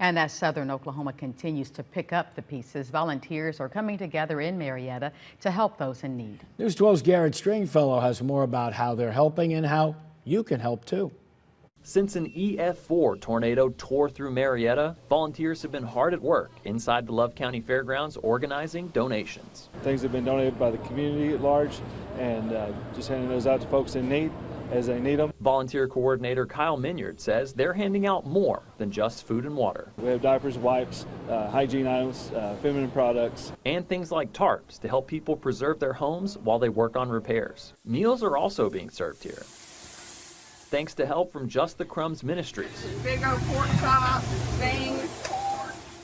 And as southern Oklahoma continues to pick up the pieces, volunteers are coming together in Marietta to help those in need. News 12's Garrett Stringfellow has more about how they're helping and how you can help too. Since an EF-4 tornado tore through Marietta, volunteers have been hard at work inside the Love County Fairgrounds organizing donations. Things have been donated by the community at large, and just handing those out to folks in need as they need them. Volunteer coordinator Kyle Minyard says they're handing out more than just food and water. We have diapers, wipes, hygiene items, feminine products, and things like tarps to help people preserve their homes while they work on repairs. Meals are also being served here, thanks to help from Just the Crumbs Ministries. Big old pork chops, things.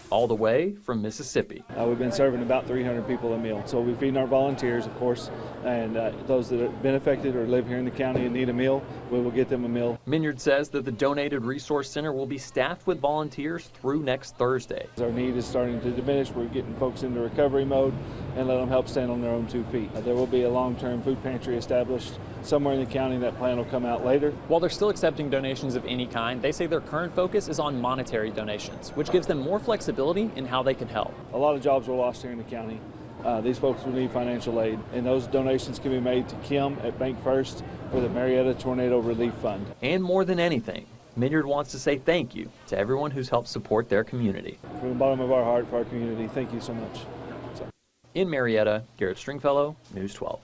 All the way from Mississippi. We've been serving about 300 people a meal. So we're feeding our volunteers, of course, and those that have been affected or live here in the county and need a meal, we will get them a meal. Minyard says that the donated resource center will be staffed with volunteers through next Thursday. Our need is starting to diminish. We're getting folks into recovery mode and let them help stand on their own 2 feet. There will be a long-term food pantry established somewhere in the county. That plan will come out later. While they're still accepting donations of any kind, they say their current focus is on monetary donations, which gives them more flexibility in how they can help. A lot of jobs were lost here in the county. These folks will need financial aid, and those donations can be made to Kim at Bank First for the Marietta Tornado Relief Fund. And more than anything, Minyard wants to say thank you to everyone who's helped support their community. From the bottom of our heart for our community, thank you so much. In Marietta, Garrett Stringfellow, News 12.